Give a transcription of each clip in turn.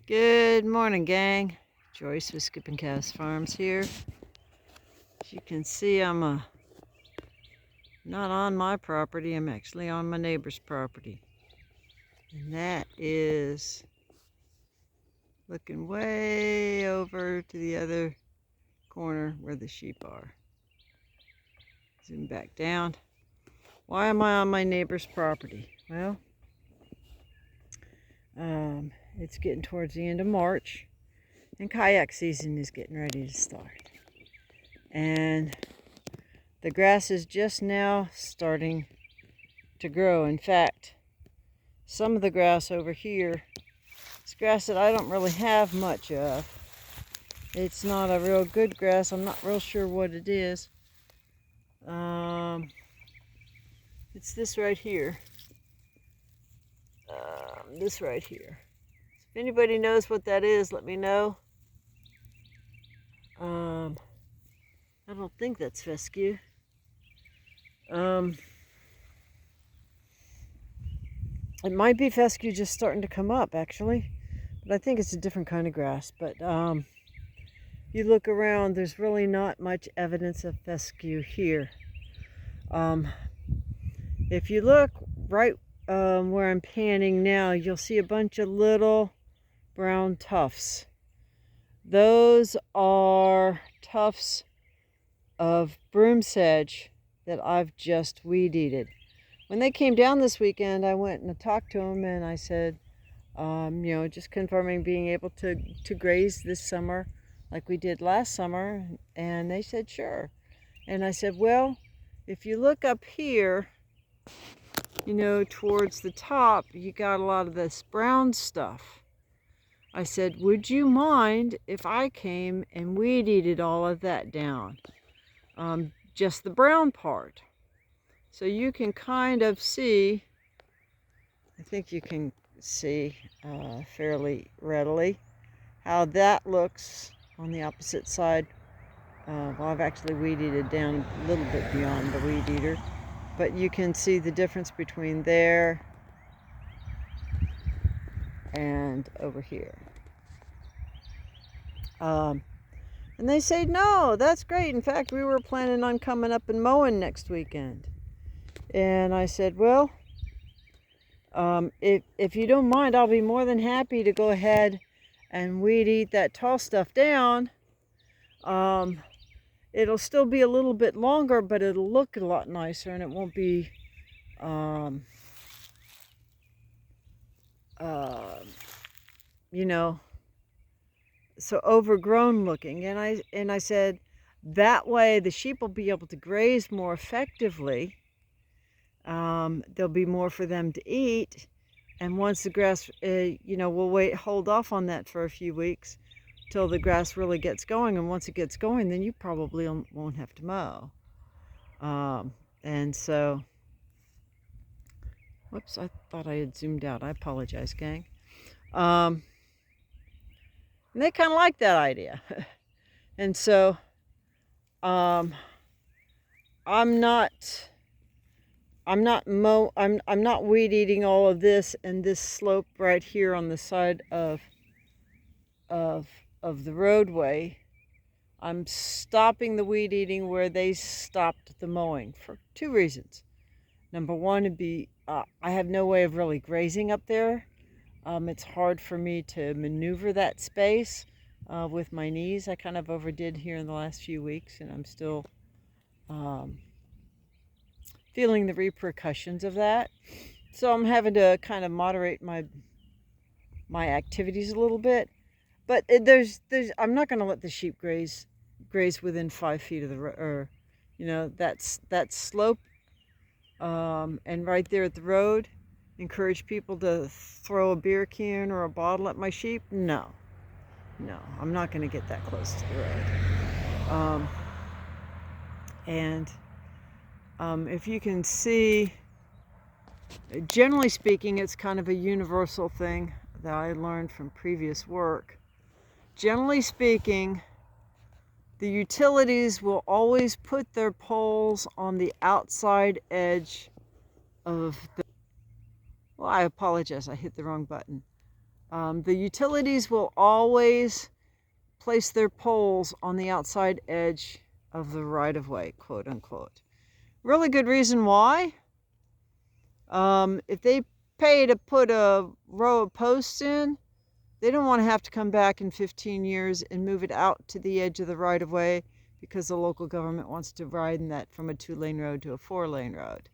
Good morning, gang. Joyce with Skipping Cows Farms here. As you can see, I'm not on my property. I'm actually on my neighbor's property. And that is looking way over to the other corner where the sheep are. Zoom back down. Why am I on my neighbor's property? Well, it's getting towards the end of March, and kayak season is getting ready to start. And the grass is just now starting to grow. In fact, some of the grass over here is grass that I don't really have much of. It's not a real good grass. I'm not real sure what it is. It's this right here. This right here. If anybody knows what that is, let me know. I don't think that's fescue. It might be fescue just starting to come up, actually. But I think it's a different kind of grass. But you look around, there's really not much evidence of fescue here. If you look right where I'm panning now, you'll see a bunch of little brown tufts. Those are tufts of broom sedge that I've just weed eated. When they came down this weekend, I went and talked to them, and I said, just confirming being able to graze this summer like we did last summer, and they said sure. And I said, well, if you look up here, towards the top, you got a lot of this brown stuff. I said, would you mind if I came and weed eated all of that down? Just the brown part. So you can kind of see, I think you can see fairly readily how that looks on the opposite side. Well, I've actually weed eated down a little bit beyond the weed eater, but you can see the difference between there and over here. And they say, no, that's great. In fact, we were planning on coming up and mowing next weekend. And I said, well, if you don't mind, I'll be more than happy to go ahead and weed eat that tall stuff down. It'll still be a little bit longer, but it'll look a lot nicer, and it won't be so overgrown looking. And I said, that way the sheep will be able to graze more effectively. There'll be more for them to eat, and once the grass, we'll hold off on that for a few weeks till the grass really gets going, and once it gets going, then you probably won't have to mow. And so, whoops, I thought I had zoomed out. I apologize, gang. And they kind of like that idea. And so, I'm not weed eating all of this and this slope right here on the side of the roadway. I'm stopping the weed eating where they stopped the mowing for two reasons. Number one would be I have no way of really grazing up there. It's hard for me to maneuver that space with my knees. I kind of overdid here in the last few weeks, and I'm still feeling the repercussions of that. So I'm having to kind of moderate my activities a little bit. But I'm not going to let the sheep graze within 5 feet of the road, that slope, and right there at the road. Encourage people to throw a beer can or a bottle at my sheep? No, I'm not going to get that close to the road. If you can see, generally speaking, it's kind of a universal thing that I learned from previous work. Generally speaking, the utilities will always put their poles on the outside edge of the... Well, I apologize, I hit the wrong button. The utilities will always place their poles on the outside edge of the right-of-way, quote unquote. Really good reason why. If they pay to put a row of posts in, they don't want to have to come back in 15 years and move it out to the edge of the right-of-way because the local government wants to widen that from a 2-lane road to a 4-lane road.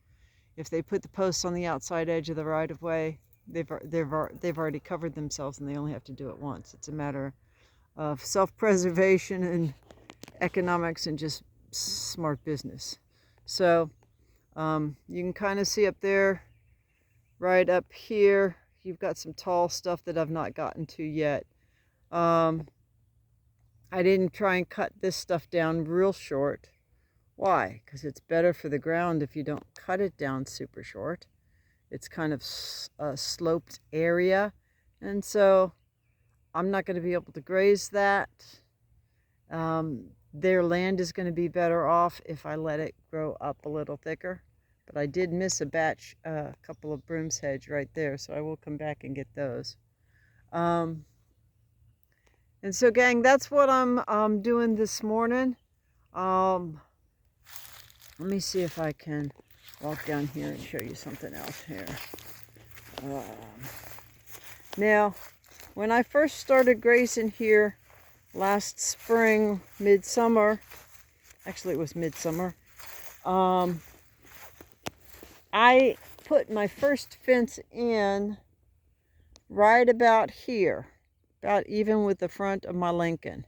If they put the posts on the outside edge of the right-of-way, they've already covered themselves and they only have to do it once. It's a matter of self-preservation and economics and just smart business. So you can kind of see up there, right up here, you've got some tall stuff that I've not gotten to yet. I didn't try and cut this stuff down real short. Why? Because it's better for the ground if you don't cut it down super short. It's kind of a sloped area, and so I'm not going to be able to graze that. Their land is going to be better off if I let it grow up a little thicker. But I did miss a couple of broom sedge right there, so I will come back and get those. And so, gang, that's what I'm doing this morning. Let me see if I can walk down here and show you something else here. Now, when I first started grazing here last spring, midsummer, actually it was midsummer, I put my first fence in right about here, about even with the front of my Lincoln,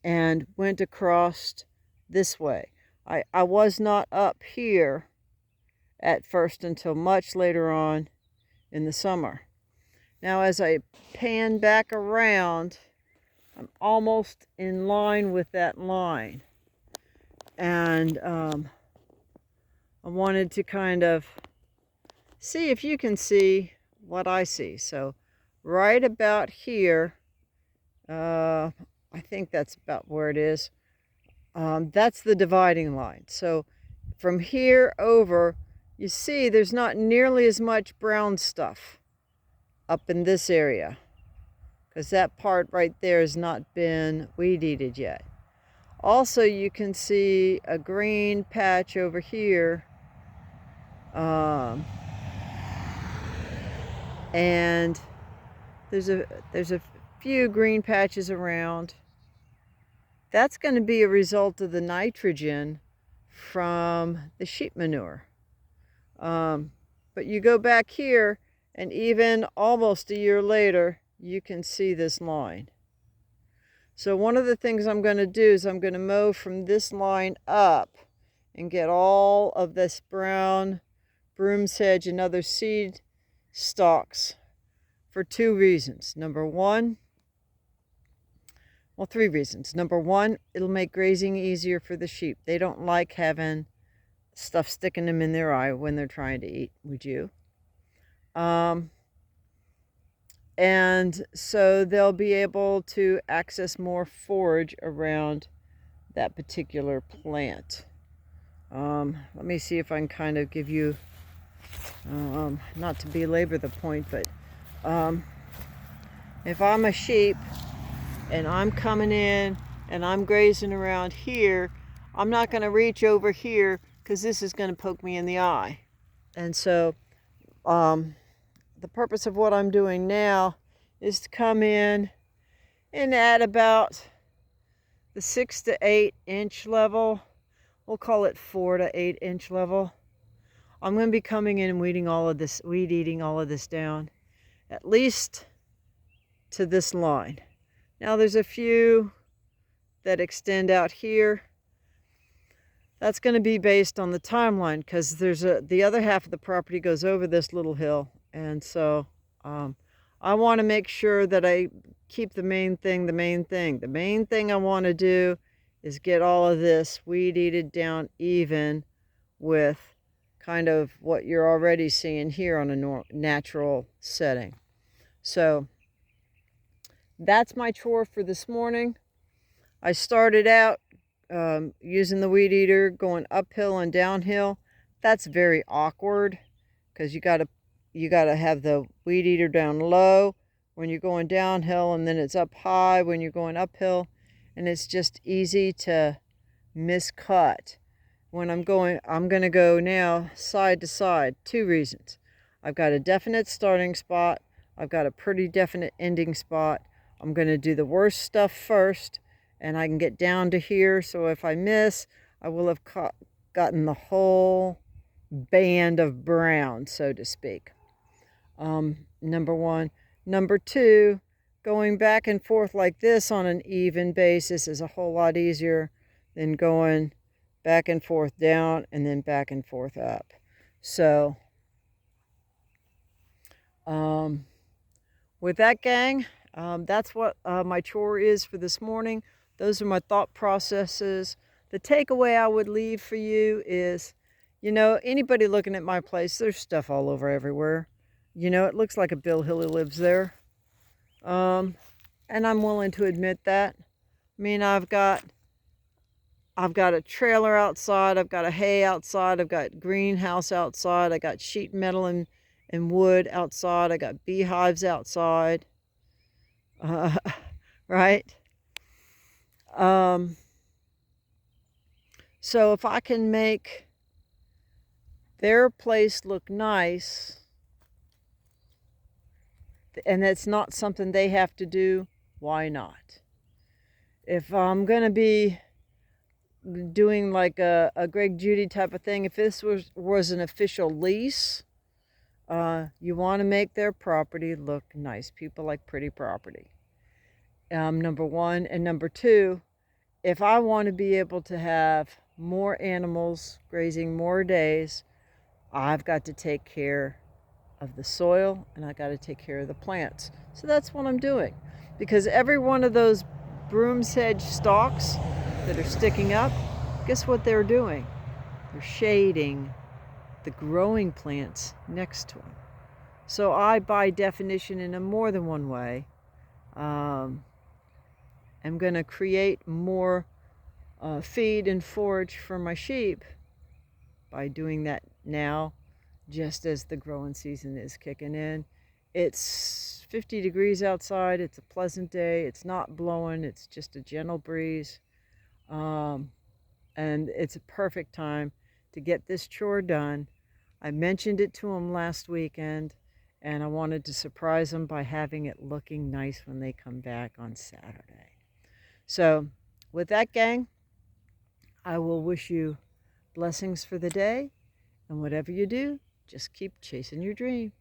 and went across this way. I was not up here at first until much later on in the summer. Now as I pan back around, I'm almost in line with that line. And I wanted to kind of see if you can see what I see. So right about here, I think that's about where it is. That's the dividing line. So from here over, you see there's not nearly as much brown stuff up in this area, because that part right there has not been weed-eated yet. Also, you can see a green patch over here, and there's a few green patches around. That's going to be a result of the nitrogen from the sheep manure. But you go back here, and even almost a year later, you can see this line. So one of the things I'm going to do is I'm going to mow from this line up and get all of this brown broom sedge and other seed stalks for 2 reasons. Well, 3 reasons. Number 1, it'll make grazing easier for the sheep. They don't like having stuff sticking them in their eye when they're trying to eat, would you? And so they'll be able to access more forage around that particular plant. Let me see if I can kind of give you, not to belabor the point, but if I'm a sheep and I'm coming in and I'm grazing around here, I'm not going to reach over here because this is going to poke me in the eye. And so the purpose of what I'm doing now is to come in and at about the 6 to 8 inch level, we'll call it 4 to 8 inch level, I'm going to be coming in and weed eating all of this down, at least to this line. Now there's a few that extend out here. That's going to be based on the timeline, because the other half of the property goes over this little hill, and so I want to make sure that I keep the main thing the main thing. The main thing I want to do is get all of this weed-eated down even with kind of what you're already seeing here on a natural setting. So that's my chore for this morning. I started out using the weed eater going uphill and downhill. That's very awkward because you gotta have the weed eater down low when you're going downhill, and then it's up high when you're going uphill, and it's just easy to miscut. When I'm going to go now side to side. 2 reasons. I've got a definite starting spot. I've got a pretty definite ending spot. I'm going to do the worst stuff first, and I can get down to here, so if I miss, I will have gotten the whole band of brown, so to speak. Number one. Number two, going back and forth like this on an even basis is a whole lot easier than going back and forth down and then back and forth up. So with that, gang, that's what my chore is for this morning. Those are my thought processes. The takeaway I would leave for you is, you know, anybody looking at my place, there's stuff all over everywhere. You know, it looks like a Bill Hilly lives there. And I'm willing to admit that. I mean, I've got a trailer outside, I've got a hay outside, I've got greenhouse outside, I got sheet metal and wood outside, I got beehives outside, right? So if I can make their place look nice, and it's not something they have to do, why not? If I'm going to be doing like a Greg Judy type of thing, if this was an official lease, you want to make their property look nice. People like pretty property. Number one. And number two, if I want to be able to have more animals grazing more days, I've got to take care of the soil, and I got to take care of the plants. So that's what I'm doing, because every one of those broom sedge stalks that are sticking up, guess what they're doing? They're shading the growing plants next to them. So I, by definition, in a more than one way, am going to create more feed and forage for my sheep by doing that now, just as the growing season is kicking in. It's 50 degrees outside. It's a pleasant day. It's not blowing. It's just a gentle breeze. And it's a perfect time to get this chore done. I mentioned it to them last weekend, and I wanted to surprise them by having it looking nice when they come back on Saturday. So with that, gang, I will wish you blessings for the day, and whatever you do, just keep chasing your dream.